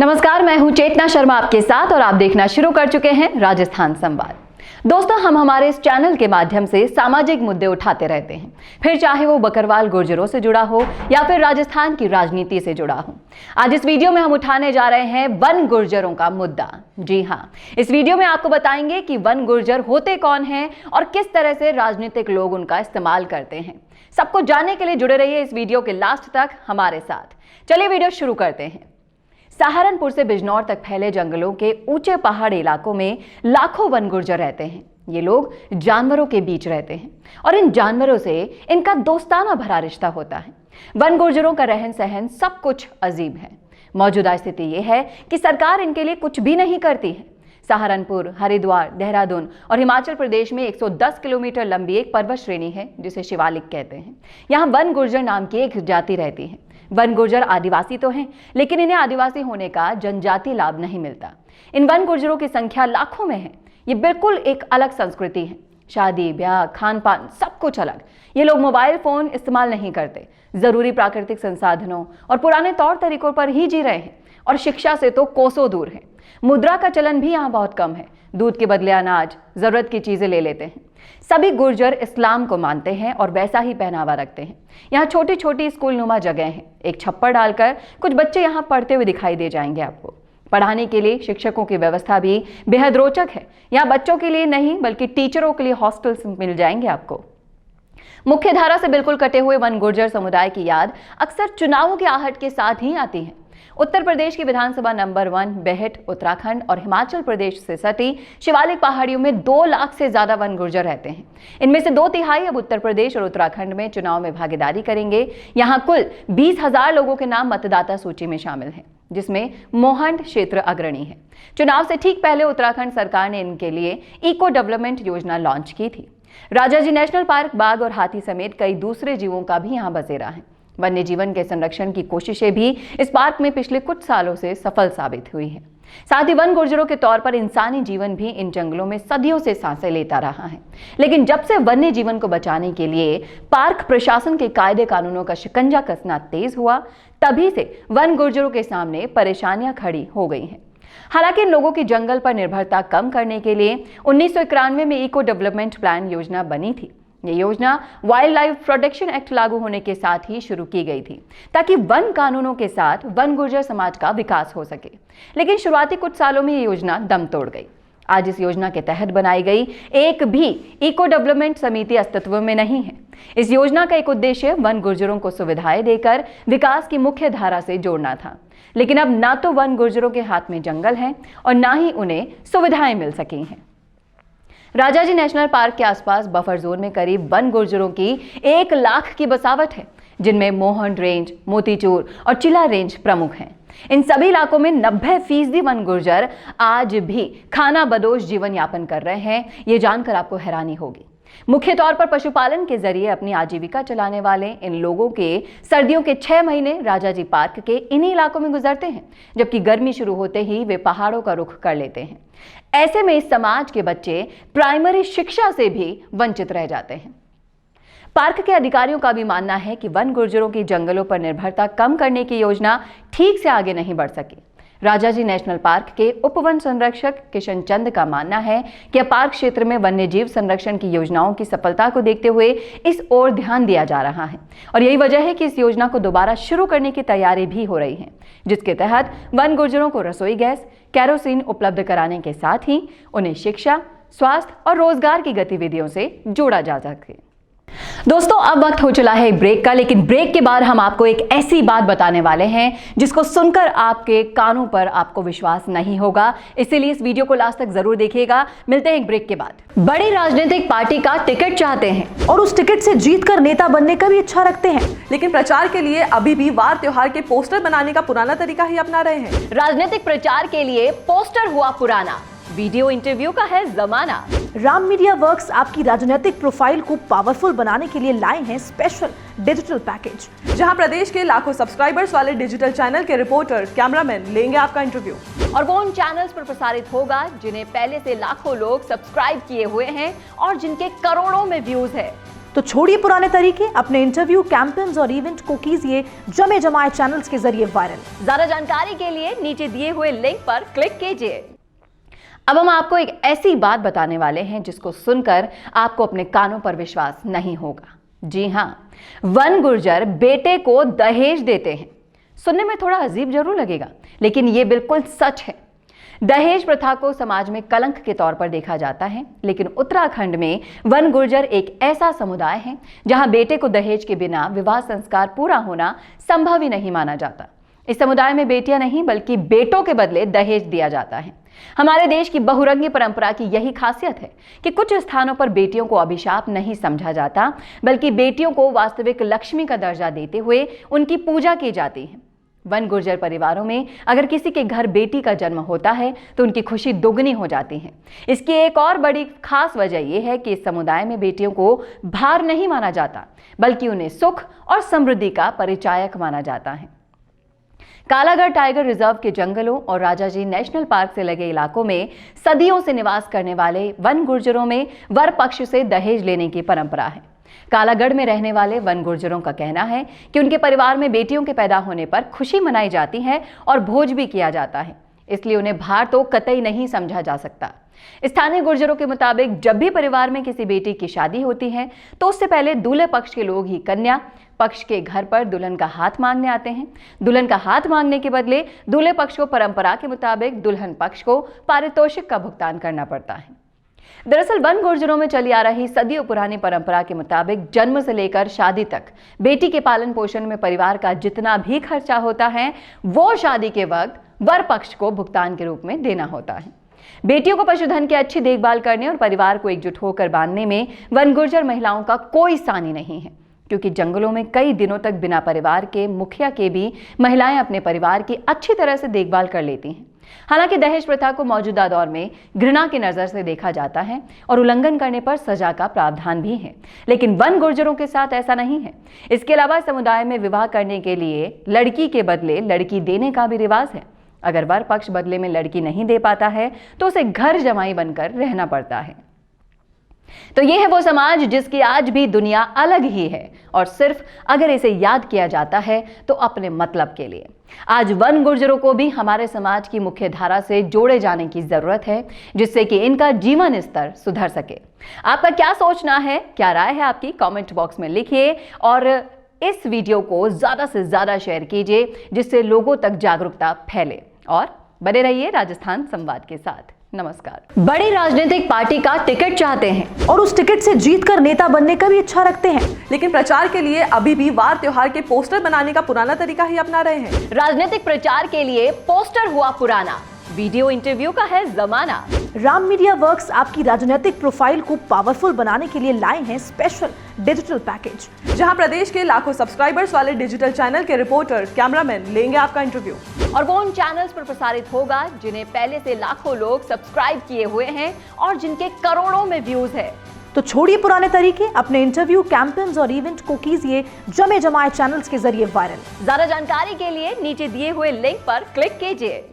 नमस्कार, मैं हूं चेतना शर्मा आपके साथ और आप देखना शुरू कर चुके हैं राजस्थान संवाद। दोस्तों, हम हमारे इस चैनल के माध्यम से सामाजिक मुद्दे उठाते रहते हैं, फिर चाहे वो बकरवाल गुर्जरों से जुड़ा हो या फिर राजस्थान की राजनीति से जुड़ा हो। आज इस वीडियो में हम उठाने जा रहे हैं वन गुर्जरों का मुद्दा। जी हाँ, इस वीडियो में आपको बताएंगे कि वन गुर्जर होते कौन हैं और किस तरह से राजनीतिक लोग उनका इस्तेमाल करते हैं। सब कुछ जानने के लिए जुड़े रहिए इस वीडियो के लास्ट तक हमारे साथ। चलिए वीडियो शुरू करते हैं। सहारनपुर से बिजनौर तक फैले जंगलों के ऊंचे पहाड़ी इलाकों में लाखों वन गुर्जर रहते हैं। ये लोग जानवरों के बीच रहते हैं और इन जानवरों से इनका दोस्ताना भरा रिश्ता होता है। वन गुर्जरों का रहन सहन सब कुछ अजीब है। मौजूदा स्थिति ये है कि सरकार इनके लिए कुछ भी नहीं करती है। सहारनपुर, हरिद्वार, देहरादून और हिमाचल प्रदेश में 110 किलोमीटर लंबी एक पर्वत श्रेणी है जिसे शिवालिक कहते हैं। यहाँ वन गुर्जर नाम की एक जाति रहती है। वन गुर्जर आदिवासी तो हैं, लेकिन इन्हें आदिवासी होने का जनजाति लाभ नहीं मिलता। इन वन गुर्जरों की संख्या लाखों में है। ये बिल्कुल एक अलग संस्कृति है। शादी ब्याह, खान पान सब कुछ अलग। ये लोग मोबाइल फोन इस्तेमाल नहीं करते, जरूरी प्राकृतिक संसाधनों और पुराने तौर तरीकों पर ही जी रहे हैं और शिक्षा से तो कोसों दूर है। मुद्रा का चलन भी यहाँ बहुत कम है। दूध के बदले अनाज, जरूरत की चीजें ले लेते हैं। सभी गुर्जर इस्लाम को मानते हैं और वैसा ही पहनावा रखते हैं। यहाँ छोटी छोटी स्कूल नुमा जगह हैं। एक छप्पर डालकर कुछ बच्चे यहाँ पढ़ते हुए दिखाई दे जाएंगे आपको। पढ़ाने के लिए शिक्षकों की व्यवस्था भी बेहद रोचक है। यहाँ बच्चों के लिए नहीं बल्कि टीचरों के लिए हॉस्टल्स मिल जाएंगे आपको। मुख्य धारा से बिल्कुल कटे हुए वन गुर्जर समुदाय की याद अक्सर चुनावों के आहट के साथ ही आती है। उत्तर प्रदेश की विधानसभा नंबर 1 बेहट, उत्तराखंड और हिमाचल प्रदेश से सटी शिवालिक पहाड़ियों में 2 लाख से ज्यादा वन गुर्जर रहते हैं। इनमें से 2/3 अब उत्तर प्रदेश और उत्तराखंड में चुनाव में भागीदारी करेंगे। यहाँ कुल 20,000 लोगों के नाम मतदाता सूची में शामिल हैं, जिसमें मोहंड क्षेत्र अग्रणी है। चुनाव से ठीक पहले उत्तराखंड सरकार ने इनके लिए इको डेवलपमेंट योजना लॉन्च की थी। राजाजी नेशनल पार्क बाघ और हाथी समेत कई दूसरे जीवों का भी यहाँ बसेरा है। वन्य जीवन के संरक्षण की कोशिशें भी इस पार्क में पिछले कुछ सालों से सफल साबित हुई है। साथ ही वन गुर्जरों के तौर पर इंसानी जीवन भी इन जंगलों में सदियों से सांसें लेता रहा है। लेकिन जब से वन्य जीवन को बचाने के लिए पार्क प्रशासन के कायदे कानूनों का शिकंजा कसना तेज हुआ, तभी से वन गुर्जरों के सामने परेशानियां खड़ी हो गई हैं। हालांकि इन लोगों की जंगल पर निर्भरता कम करने के लिए 1991 में इको डेवलपमेंट प्लान योजना बनी थी। ये योजना वाइल्ड लाइफ प्रोटेक्शन एक्ट लागू होने के साथ ही शुरू की गई थी, ताकि वन कानूनों के साथ वन गुर्जर समाज का विकास हो सके। लेकिन शुरुआती कुछ सालों में ये योजना दम तोड़ गई। आज इस योजना के तहत बनाई गई एक भी इको डेवलपमेंट समिति अस्तित्व में नहीं है। इस योजना का एक उद्देश्य वन गुर्जरों को सुविधाएं देकर विकास की मुख्य धारा से जोड़ना था। लेकिन अब ना तो वन गुर्जरों के हाथ में जंगल है और ना ही उन्हें सुविधाएं मिल सकी हैं। राजाजी नेशनल पार्क के आसपास बफर जोन में करीब वन गुर्जरों की 1 लाख की बसावट है, जिनमें मोहन रेंज, मोतीचूर और चिला रेंज प्रमुख हैं। इन सभी इलाकों में 90% वन गुर्जर आज भी खाना बदोश जीवन यापन कर रहे हैं। ये जानकर आपको हैरानी होगी। मुख्य तौर पर पशुपालन के जरिए अपनी आजीविका चलाने वाले इन लोगों के सर्दियों के 6 महीने राजाजी पार्क के इन्हीं इलाकों में गुजरते हैं, जबकि गर्मी शुरू होते ही वे पहाड़ों का रुख कर लेते हैं। ऐसे में इस समाज के बच्चे प्राइमरी शिक्षा से भी वंचित रह जाते हैं। पार्क के अधिकारियों का भी मानना है कि वन गुर्जरों की जंगलों पर निर्भरता कम करने की योजना ठीक से आगे नहीं बढ़ सकी। राजाजी नेशनल पार्क के उप वन संरक्षक किशन चंद का मानना है कि पार्क क्षेत्र में वन्य जीव संरक्षण की योजनाओं की सफलता को देखते हुए इस ओर ध्यान दिया जा रहा है और यही वजह है कि इस योजना को दोबारा शुरू करने की तैयारी भी हो रही है, जिसके तहत वन गुर्जरों को रसोई गैस, केरोसिन उपलब्ध कराने के साथ ही उन्हें शिक्षा, स्वास्थ्य और रोजगार की गतिविधियों से जोड़ा जा सके। दोस्तों, अब वक्त हो चला है ब्रेक का, लेकिन ब्रेक के बाद हम आपको एक ऐसी बात बताने वाले हैं जिसको सुनकर आपके कानों पर आपको विश्वास नहीं होगा। इसीलिए इस वीडियो को लास्ट तक जरूर देखिएगा। मिलते हैं एक ब्रेक के बाद। बड़ी राजनीतिक पार्टी का टिकट चाहते हैं और उस टिकट से जीतकर नेता बनने का भी इच्छा रखते हैं, लेकिन प्रचार के लिए अभी भी वार त्योहार के पोस्टर बनाने का पुराना तरीका ही अपना रहे हैं। राजनीतिक प्रचार के लिए पोस्टर हुआ पुराना, वीडियो इंटरव्यू का है जमाना। राम मीडिया वर्क्स आपकी राजनीतिक प्रोफाइल को पावरफुल बनाने के लिए लाए हैं स्पेशल डिजिटल पैकेज, जहां प्रदेश के लाखों सब्सक्राइबर्स वाले डिजिटल चैनल के रिपोर्टर, कैमरामैन लेंगे आपका इंटरव्यू। और वो उन चैनल्स पर प्रसारित होगा जिन्हें पहले से लाखों लोग सब्सक्राइब किए हुए हैं और जिनके करोड़ों में व्यूज है। तो छोड़िए पुराने तरीके, अपने इंटरव्यू, कैंपेन्स और इवेंट को कीजिए जमे जमाए चैनल्स के जरिए वायरल। ज्यादा जानकारी के लिए नीचे दिए हुए लिंक पर क्लिक कीजिए। अब हम आपको एक ऐसी बात बताने वाले हैं जिसको सुनकर आपको अपने कानों पर विश्वास नहीं होगा। जी हां, वन गुर्जर बेटे को दहेज देते हैं। सुनने में थोड़ा अजीब जरूर लगेगा, लेकिन ये बिल्कुल सच है। दहेज प्रथा को समाज में कलंक के तौर पर देखा जाता है, लेकिन उत्तराखंड में वन गुर्जर एक ऐसा समुदाय है जहां बेटे को दहेज के बिना विवाह संस्कार पूरा होना संभव ही नहीं माना जाता। इस समुदाय में बेटियां नहीं बल्कि बेटों के बदले दहेज दिया जाता है। हमारे देश की बहुरंगी परंपरा की यही खासियत है कि कुछ स्थानों पर बेटियों को अभिशाप नहीं समझा जाता, बल्कि बेटियों को वास्तविक लक्ष्मी का दर्जा देते हुए उनकी पूजा की जाती है। वन गुर्जर परिवारों में अगर किसी के घर बेटी का जन्म होता है तो उनकी खुशी दोगुनी हो जाती है। इसकी एक और बड़ी खास वजह यह है कि इस समुदाय में बेटियों को भार नहीं माना जाता, बल्कि उन्हें सुख और समृद्धि का परिचायक माना जाता है। कालागढ़ टाइगर रिजर्व के जंगलों और राजाजी नेशनल पार्क से लगे इलाकों में सदियों से निवास करने वाले वन गुर्जरों में वर पक्ष से दहेज लेने की परंपरा है। कालागढ़ में रहने वाले वन गुर्जरों का कहना है कि उनके परिवार में बेटियों के पैदा होने पर खुशी मनाई जाती है और भोज भी किया जाता है, इसलिए उन्हें भार तो कतई नहीं समझा जा सकता। स्थानीय गुर्जरों के मुताबिक जब भी परिवार में किसी बेटी की शादी होती है तो उससे पहले दूल्हे पक्ष के लोग ही कन्या पक्ष के घर पर दुल्हन का हाथ मांगने आते हैं। दुल्हन का हाथ मांगने के बदले दूल्हे पक्ष को परंपरा के मुताबिक दुल्हन पक्ष को पारितोषिक का भुगतान करना पड़ता है। दरअसल वन गुर्जरों में चली आ रही सदियों पुरानी परंपरा के मुताबिक जन्म से लेकर शादी तक बेटी के पालन पोषण में परिवार का जितना भी खर्चा होता है वो शादी के वक्त वर पक्ष को भुगतान के रूप में देना होता है। बेटियों को पशुधन की अच्छी देखभाल करने और परिवार को एकजुट होकर बांधने में वन गुर्जर महिलाओं का कोई सानी नहीं है, क्योंकि जंगलों में कई दिनों तक बिना परिवार के मुखिया के भी महिलाएं अपने परिवार की अच्छी तरह से देखभाल कर लेती हैं। हालांकि दहेज प्रथा को मौजूदा दौर में घृणा की नजर से देखा जाता है और उल्लंघन करने पर सजा का प्रावधान भी है, लेकिन वन गुर्जरों के साथ ऐसा नहीं है। इसके अलावा समुदाय में विवाह करने के लिए लड़की के बदले लड़की देने का भी रिवाज है। अगर वर पक्ष बदले में लड़की नहीं दे पाता है तो उसे घर जमाई बनकर रहना पड़ता है। तो ये है वो समाज जिसकी आज भी दुनिया अलग ही है, और सिर्फ अगर इसे याद किया जाता है तो अपने मतलब के लिए। आज वन गुर्जरों को भी हमारे समाज की मुख्य धारा से जोड़े जाने की जरूरत है, जिससे कि इनका जीवन स्तर सुधर सके। आपका क्या सोचना है, क्या राय है आपकी, कमेंट बॉक्स में लिखिए और इस वीडियो को ज्यादा से ज्यादा शेयर कीजिए, जिससे लोगों तक जागरूकता फैले। और बने रहिए राजस्थान संवाद के साथ। नमस्कार। बड़ी राजनीतिक पार्टी का टिकट चाहते हैं और उस टिकट से जीतकर नेता बनने का भी इच्छा रखते हैं, लेकिन प्रचार के लिए अभी भी वार त्योहार के पोस्टर बनाने का पुराना तरीका ही अपना रहे हैं। राजनीतिक प्रचार के लिए पोस्टर हुआ पुराना, वीडियो इंटरव्यू का है जमाना। राम मीडिया वर्क्स आपकी राजनीतिक प्रोफाइल को पावरफुल बनाने के लिए लाए हैं स्पेशल डिजिटल पैकेज, जहां प्रदेश के लाखों सब्सक्राइबर्स वाले डिजिटल चैनल के रिपोर्टर, कैमरामैन लेंगे आपका इंटरव्यू। और वो उन चैनल्स पर प्रसारित होगा जिन्हें पहले से लाखों लोग सब्सक्राइब किए हुए हैं और जिनके करोड़ों में व्यूज है। तो छोड़िए पुराने तरीके, अपने इंटरव्यू, कैंपेन्स और इवेंट को कीजिए जमे जमाए चैनल्स के जरिए वायरल। ज्यादा जानकारी के लिए नीचे दिए हुए लिंक पर क्लिक कीजिए।